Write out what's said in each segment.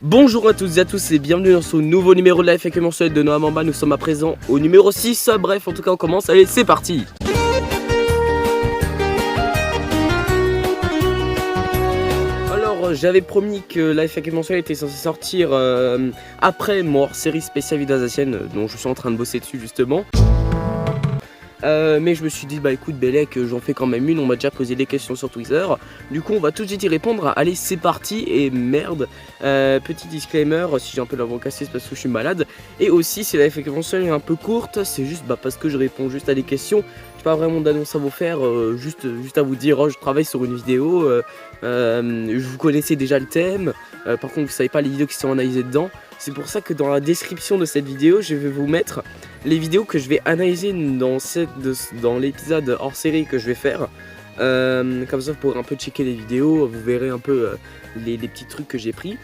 Bonjour à toutes et à tous et bienvenue dans ce nouveau numéro de Life avec mensuel de Noah Mamba. Nous sommes à présent au numéro 6. Bref, en tout cas on commence, allez c'est parti. Alors j'avais promis que Life avec mensuel était censé sortir après mon hors-série spéciale vidéo alsacienne dont je suis en train de bosser dessus justement. Mais je me suis dit bah écoute Bélec, j'en fais quand même une, on m'a déjà posé des questions sur Twitter. Du coup on va tout de suite y répondre, allez c'est parti. Et merde, petit disclaimer, si j'ai un peu la voix cassée c'est parce que je suis malade. Et aussi si la fréquence est un peu courte, c'est juste parce que je réponds juste à des questions. J'ai pas vraiment d'annonce à vous faire, juste à vous dire oh, je travaille sur une vidéo, vous connaissez déjà le thème, par contre vous savez pas les vidéos qui sont analysées dedans. C'est pour ça que dans la description de cette vidéo, je vais vous mettre les vidéos que je vais analyser dans l'épisode hors série que je vais faire. Comme ça vous pourrez un peu checker les vidéos, vous verrez un peu les petits trucs que j'ai pris.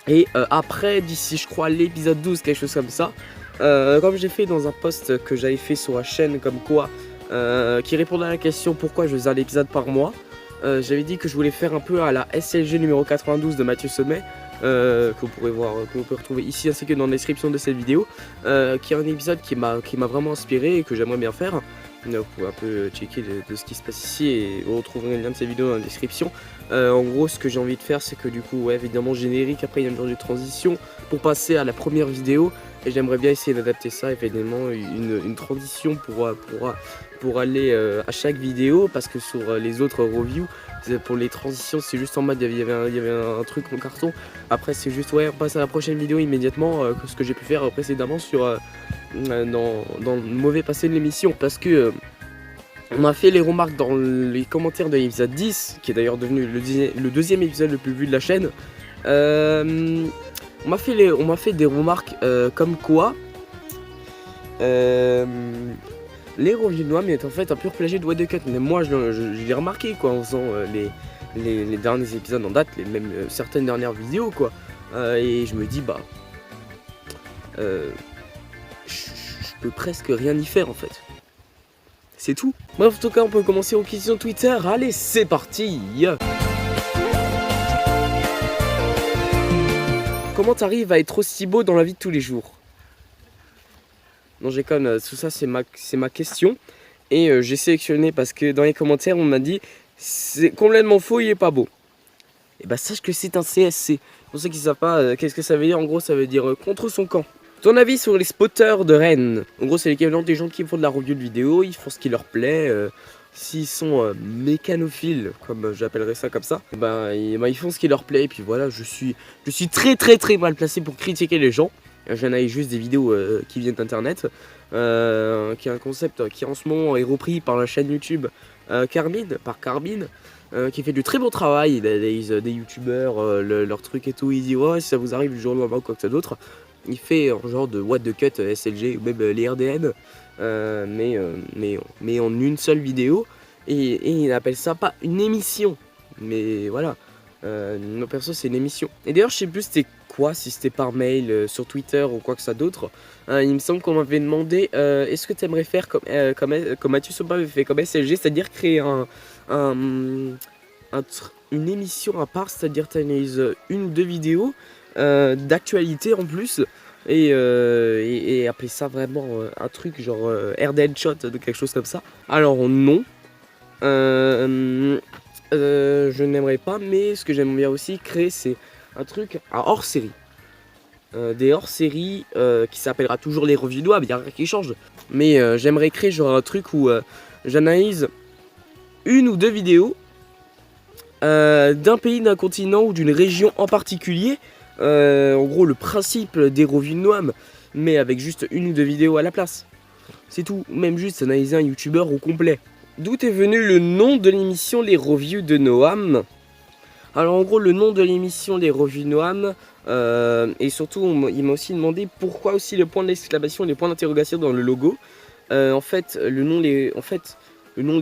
Et après, d'ici je crois l'épisode 12, quelque chose comme ça, comme j'ai fait dans un post que j'avais fait sur la chaîne comme quoi, qui répondait à la question pourquoi je faisais un épisode par mois, j'avais dit que je voulais faire un peu à la SLG numéro 92 de Mathieu Sommet. Que vous pourrez voir, que vous pouvez retrouver ici ainsi que dans la description de cette vidéo, qui est un épisode qui m'a vraiment inspiré et que j'aimerais bien faire. Vous pouvez un peu checker de ce qui se passe ici et vous retrouverez le lien de cette vidéo dans la description. En gros ce que j'ai envie de faire c'est que du coup ouais, évidemment générique, après il y a une genre de transition pour passer à la première vidéo et j'aimerais bien essayer d'adapter ça, évidemment une transition pour aller à chaque vidéo, parce que sur les autres reviews pour les transitions c'est juste en mode il y avait un truc en carton. Après c'est juste ouais on passe à la prochaine vidéo immédiatement, que ce que j'ai pu faire précédemment sur dans le mauvais passé de l'émission, parce que on m'a fait les remarques dans les commentaires de l'épisode 10, qui est d'ailleurs devenu le deuxième épisode le plus vu de la chaîne. On m'a fait des remarques comme quoi les reviews de Noam est en fait un pur plagiat de What the Cut. Mais moi je l'ai remarqué quoi, en faisant les derniers épisodes en date, même certaines dernières vidéos quoi. Et je me dis bah je peux presque rien y faire en fait. C'est tout. Bref, en tout cas, on peut commencer aux questions Twitter. Allez, c'est parti. Comment t'arrives à être aussi beau dans la vie de tous les jours? Non, j'ai comme tout ça, c'est ma question. Et j'ai sélectionné parce que dans les commentaires, on m'a dit c'est complètement faux, il est pas beau. Et bah, sache que c'est un CSC. Pour ceux qui ne savent pas, qu'est-ce que ça veut dire? En gros, ça veut dire contre son camp. Ton avis sur les spotters de Rennes? En gros, c'est l'équivalent des gens qui font de la review de vidéo, ils font ce qui leur plaît. S'ils sont mécanophiles, comme j'appellerais ça comme ça, ils font ce qui leur plaît. Et puis voilà, je suis très mal placé pour critiquer les gens. J'analyse juste des vidéos qui viennent d'internet, qui est un concept qui en ce moment est repris par la chaîne YouTube Carbine, qui fait du très bon travail. Il analyse des youtubeurs, leurs trucs et tout. Il dit ouais, si ça vous arrive du jour au lendemain ou quoi que ce soit d'autre. Il fait un genre de what the cut SLG ou même les RDN, mais en une seule vidéo, et il appelle ça pas une émission, mais voilà, mon perso c'est une émission. Et d'ailleurs je sais plus c'était quoi, si c'était par mail, sur Twitter ou quoi que ça d'autre. Il me semble qu'on m'avait demandé est-ce que tu aimerais faire comme Mathieu Sopa avait fait comme SLG, c'est-à-dire créer une émission à part, c'est-à-dire tu analyses une ou deux vidéos d'actualité en plus, et appeler ça vraiment un truc genre RDN shot de quelque chose comme ça. Alors non, je n'aimerais pas, mais ce que j'aime bien aussi créer c'est un truc à hors série, des hors séries qui s'appellera toujours les reviews de web, il n'y a rien qui change, mais j'aimerais créer genre un truc où j'analyse une ou deux vidéos d'un pays, d'un continent ou d'une région en particulier. En gros le principe des reviews de Noam, mais avec juste une ou deux vidéos à la place. C'est tout, même juste analyser un youtubeur au complet. D'où est venu le nom de l'émission Les Reviews de Noam? Alors en gros le nom de l'émission Les Reviews de Noam, et surtout il m'a aussi demandé pourquoi aussi le point d'exclamation et les points d'interrogation dans le logo. En fait le nom Les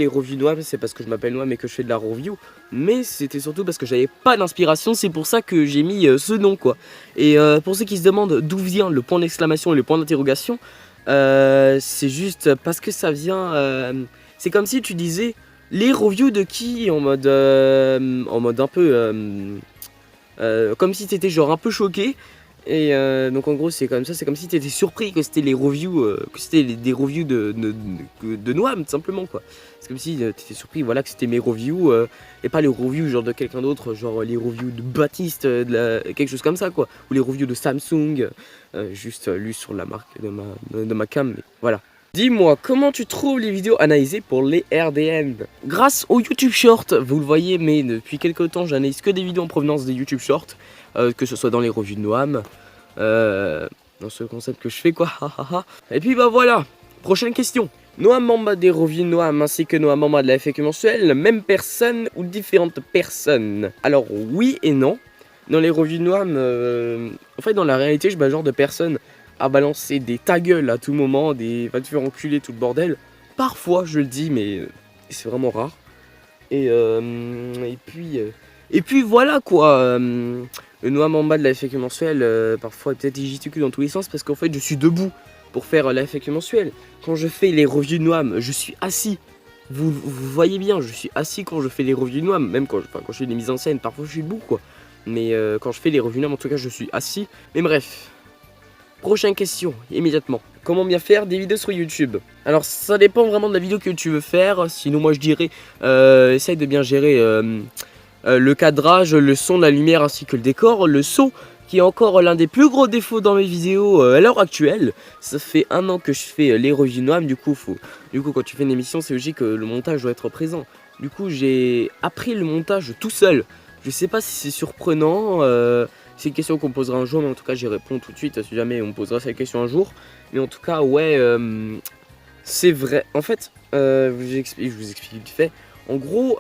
Reviews de Noam, c'est parce que je m'appelle Noam et que je fais de la review. Mais c'était surtout parce que j'avais pas d'inspiration, c'est pour ça que j'ai mis ce nom quoi. Et pour ceux qui se demandent d'où vient le point d'exclamation et le point d'interrogation, c'est juste parce que ça vient... c'est comme si tu disais les reviews de qui, en mode un peu... comme si t'étais genre un peu choqué. Et donc en gros c'est comme ça, c'est comme si t'étais surpris que c'était les reviews, des reviews de Noam tout simplement quoi. C'est comme si t'étais surpris voilà que c'était mes reviews et pas les reviews genre de quelqu'un d'autre, genre les reviews de Baptiste, quelque chose comme ça quoi. Ou les reviews de Samsung, juste lu sur la marque de ma cam, mais voilà. Dis-moi, comment tu trouves les vidéos analysées pour les RDN? Grâce au YouTube Short, vous le voyez, mais depuis quelques temps, j'analyse que des vidéos en provenance des YouTube Short, que ce soit dans les revues de Noam, dans ce concept que je fais, quoi. Et puis bah voilà, prochaine question. Noam Mamba des revues de Noam ainsi que Noam Mamba de la FAQ mensuelle, même personne ou différentes personnes? Alors oui et non. Dans les revues de Noam, en fait dans la réalité, je bats genre de personnes à balancer des ta gueule à tout moment, des va te faire enculer tout le bordel. Parfois je le dis mais c'est vraiment rare. Et puis voilà quoi. Le Noam en bas de la FAQ mensuelle, parfois peut-être il gesticule dans tous les sens parce qu'en fait je suis debout pour faire la FAQ mensuelle. Quand je fais les revues de Noam, je suis assis. Vous voyez bien, je suis assis quand je fais les revues de Noam, même quand je fais des mises en scène, parfois je suis debout quoi. Mais quand je fais les revues de Noam, en tout cas je suis assis. Mais bref. Prochaine question, immédiatement. Comment bien faire des vidéos sur YouTube? Alors ça dépend vraiment de la vidéo que tu veux faire. Sinon moi je dirais, essaye de bien gérer le cadrage, le son, la lumière ainsi que le décor. Le son qui est encore l'un des plus gros défauts dans mes vidéos à l'heure actuelle. Ça fait 1 an que je fais les revues Noam, du coup quand tu fais une émission c'est logique que le montage doit être présent. Du coup j'ai appris le montage tout seul. Je sais pas si c'est surprenant, c'est une question qu'on me posera un jour, mais en tout cas j'y réponds tout de suite si jamais on me posera cette question un jour. Mais en tout cas ouais, c'est vrai. En fait, je vous explique vite fait. En gros,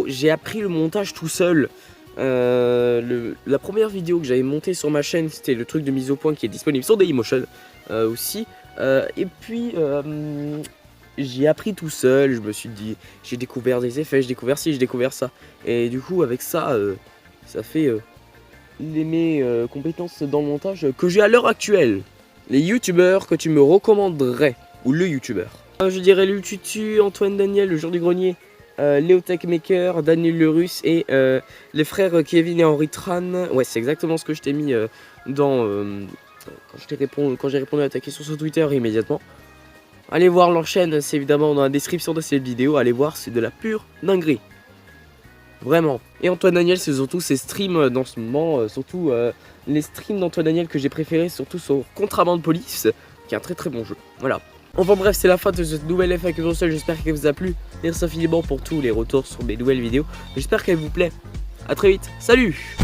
j'ai appris le montage tout seul. La première vidéo que j'avais montée sur ma chaîne, c'était le truc de mise au point qui est disponible sur Dailymotion aussi. Et puis j'ai appris tout seul, je me suis dit, j'ai découvert des effets, j'ai découvert ci, j'ai découvert ça. Et du coup avec ça, ça fait mes compétences dans le montage que j'ai à l'heure actuelle. Les youtubeurs que tu me recommanderais, ou le youtubeur. Je dirais le Tutu, Antoine Daniel, le jour du grenier, Léo Techmaker, Daniel le Russe et les frères Kevin et Henri Tran. Ouais, c'est exactement ce que je t'ai mis dans quand j'ai répondu à ta question sur Twitter immédiatement. Allez voir leur chaîne, c'est évidemment dans la description de cette vidéo. Allez voir, c'est de la pure dinguerie. Vraiment. Et Antoine Daniel, c'est surtout ses streams dans ce moment, surtout les streams d'Antoine Daniel que j'ai préférés, surtout sur Contraband Police, qui est un très très bon jeu. Voilà. Enfin bref, c'est la fin de cette nouvelle FAQ mensuelle, j'espère qu'elle vous a plu. Merci infiniment pour tous les retours sur mes nouvelles vidéos. J'espère qu'elle vous plaît. A très vite, salut!